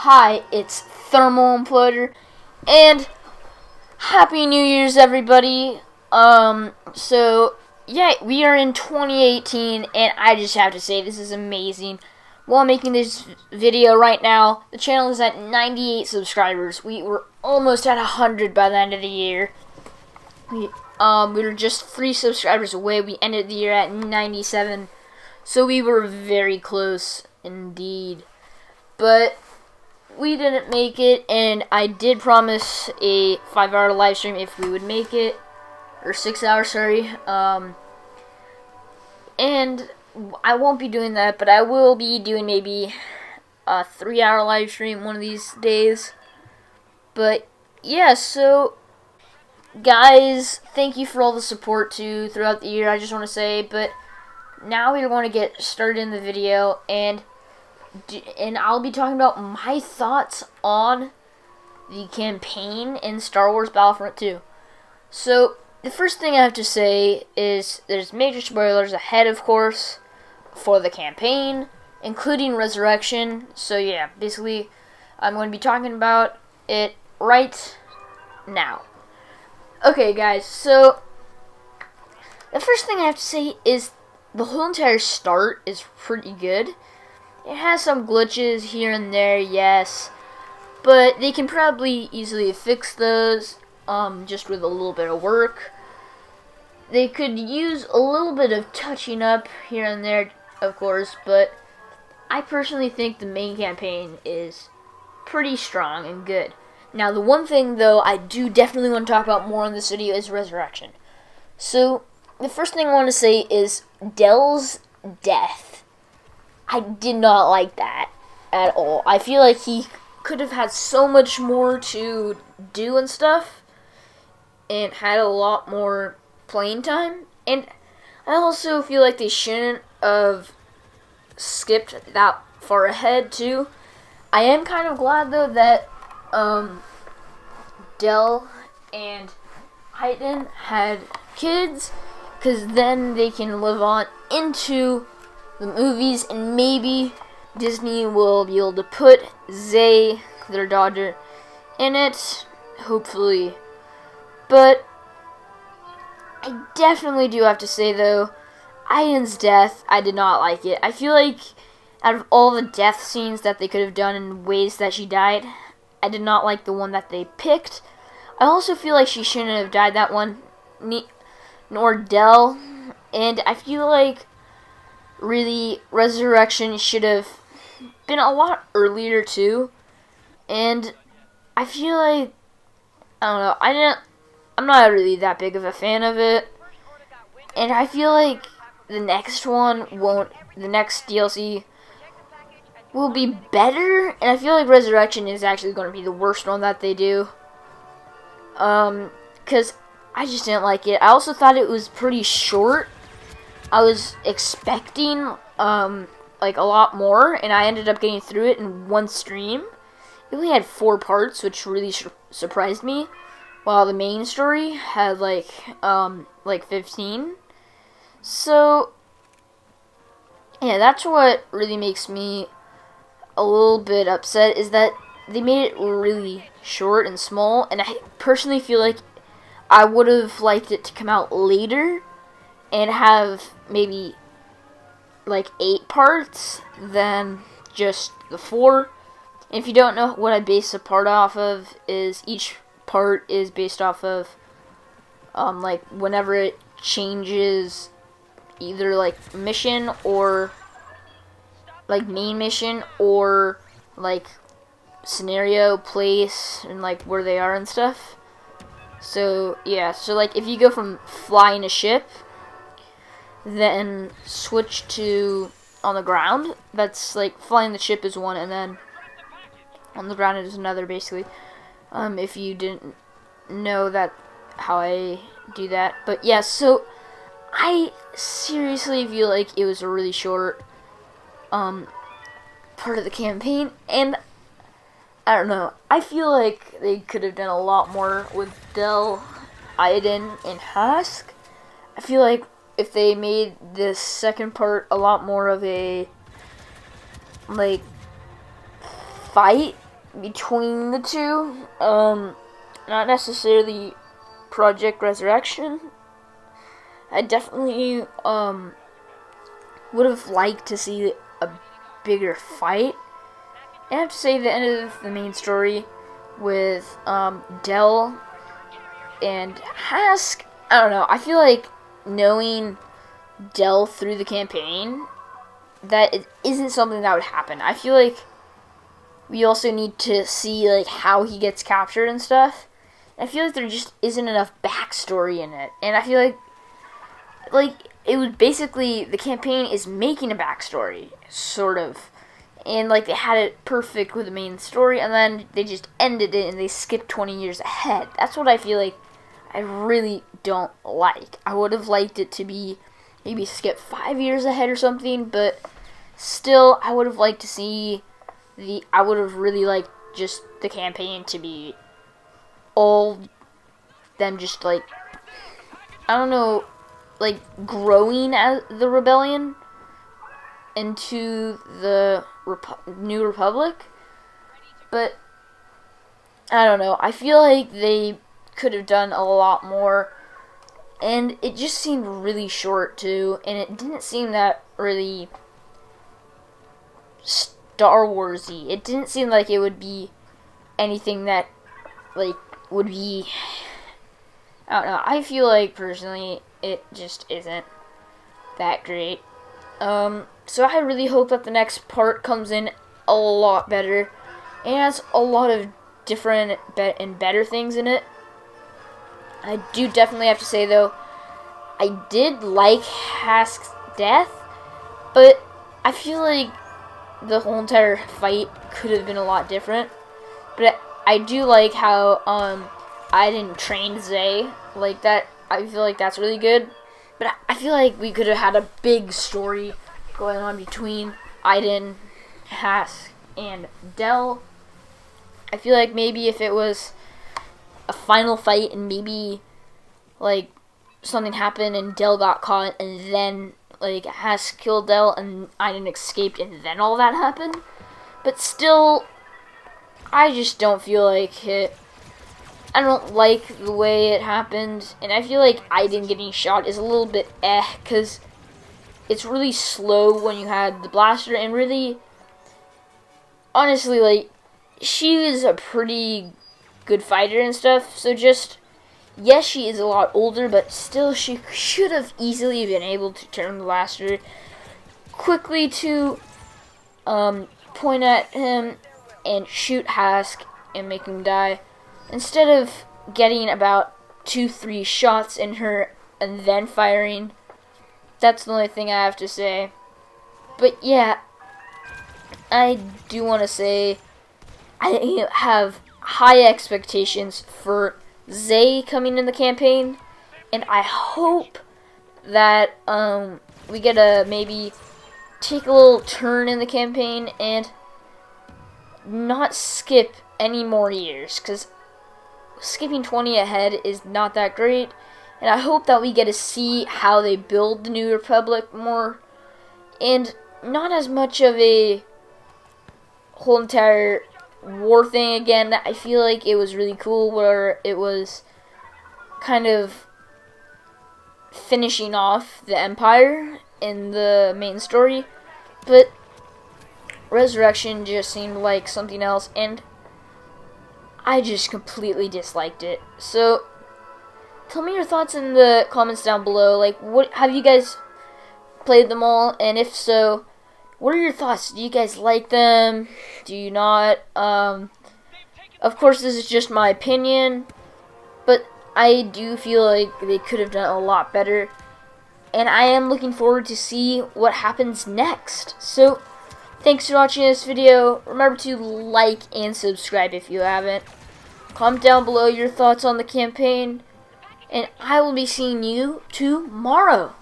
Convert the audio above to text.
Hi, it's Thermal Imploder, and Happy New Year's, everybody. So, yeah, we are in 2018, and I just have to say, this is amazing. While making this video right now, the channel is at 98 subscribers. We were almost at 100 by the end of the year. We were just 3 subscribers away. We ended the year at 97, so we were very close indeed. But we didn't make it, and I did promise a 5-hour live stream if we would make it, or 6 hours, sorry. And I won't be doing that, but I will be doing maybe a 3-hour live stream one of these days. But yeah, so guys, thank you for all the support too throughout the year. I just want to say, but now we're going to get started in the video, and I'll be talking about my thoughts on the campaign in Star Wars Battlefront 2. So, the first thing I have to say is there's major spoilers ahead, of course, for the campaign, including Resurrection. So yeah, basically, I'm going to be talking about it right now. Okay, guys, so the first thing I have to say is the whole entire start is pretty good. It has some glitches here and there, yes, but they can probably easily fix those, just with a little bit of work. They could use a little bit of touching up here and there, of course, but I personally think the main campaign is pretty strong and good. Now, the one thing, though, I do definitely want to talk about more in this video is Resurrection. So, the first thing I want to say is Del's death. I did not like that at all. I feel like he could have had so much more to do and stuff, and had a lot more playing time. And I also feel like they shouldn't have skipped that far ahead too. I am kind of glad though that Del and Hayden had kids, because then they can live on into the movies, and maybe Disney will be able to put Zay, their daughter, in it, hopefully. But I definitely do have to say, though, Aiden's death, I did not like it. I feel like out of all the death scenes that they could have done in ways that she died, I did not like the one that they picked. I also feel like she shouldn't have died that one, nor Del, and I feel like really Resurrection should have been a lot earlier too. And I feel like, I don't know, I'm not really that big of a fan of it, and I feel like the next DLC will be better, and I feel like Resurrection is actually going to be the worst one that they do, because I just didn't like it. I also thought it was pretty short. I was expecting, like, a lot more, and I ended up getting through it in one stream. It only had 4 parts, which really surprised me, while the main story had, like 15. So, yeah, that's what really makes me a little bit upset, is that they made it really short and small, and I personally feel like I would have liked it to come out later and have maybe like 8 parts than just the 4. And if you don't know what I base a part off of, is each part is based off of like whenever it changes either like mission, or like main mission, or like scenario, place, and like where they are and stuff. So yeah, so like if you go from flying a ship, then switch to on the ground, that's like flying the ship is one, and then on the ground is another, basically. If you didn't know that, how I do that. But yeah, so I seriously feel like it was a really short part of the campaign, and I don't know, I feel like they could have done a lot more with Del, Aiden, and Husk. I feel like if they made this second part a lot more of a, like, fight between the two. Not necessarily Project Resurrection. I definitely would have liked to see a bigger fight. And I have to say, the end of the main story with Dell and Hask, I don't know. I feel like knowing Dell through the campaign, that it isn't something that would happen. I feel like we also need to see like how he gets captured and stuff. I feel like there just isn't enough backstory in it, and I feel like it was basically the campaign is making a backstory, sort of, and like they had it perfect with the main story, and then they just ended it and they skipped 20 years ahead. That's what I feel like I really don't like. I would have liked it to be maybe skip 5 years ahead or something, but still, I would have liked to see I would have really liked just the campaign to be all them just like, I don't know, like growing as the rebellion into the New Republic. But I don't know, I feel like they could have done a lot more, and it just seemed really short too, and it didn't seem that really Star Warsy. It didn't seem like it would be anything that like would be, I don't know, I feel like personally it just isn't that great. So I really hope that the next part comes in a lot better and has a lot of different and better things in it. I do definitely have to say though, I did like Hask's death, but I feel like the whole entire fight could have been a lot different. But I do like how I didn't train Zay like that. I feel like that's really good. But I feel like we could have had a big story going on between Aiden, Hask, and Dell. I feel like maybe if it was a final fight and maybe like something happened and Dell got caught and then like Hask killed Dell and Aiden escaped and then all that happened. But still, I just don't feel like it. I don't like the way it happened, and I feel like Aiden getting shot is a little bit because it's really slow when you had the blaster, and really, honestly, like, she is a pretty good fighter and stuff, so just, yes, she is a lot older, but still, she should have easily been able to turn the blaster quickly to point at him and shoot Hask and make him die, instead of getting about 2-3 shots in her and then firing. That's the only thing I have to say. But yeah, I do want to say I have high expectations for Zay coming in the campaign, and I hope that we get to maybe take a little turn in the campaign and not skip any more years, because skipping 20 ahead is not that great, and I hope that we get to see how they build the New Republic more, and not as much of a whole entire war thing again. I feel like it was really cool where it was kind of finishing off the Empire in the main story, but Resurrection just seemed like something else, and I just completely disliked it. So tell me your thoughts in the comments down below. Like, what have you guys played them all? And if so, what are your thoughts? Do you guys like them? Do you not? Of course, this is just my opinion, but I do feel like they could have done a lot better, and I am looking forward to see what happens next. So thanks for watching this video. Remember to like and subscribe if you haven't. Comment down below your thoughts on the campaign, and I will be seeing you tomorrow.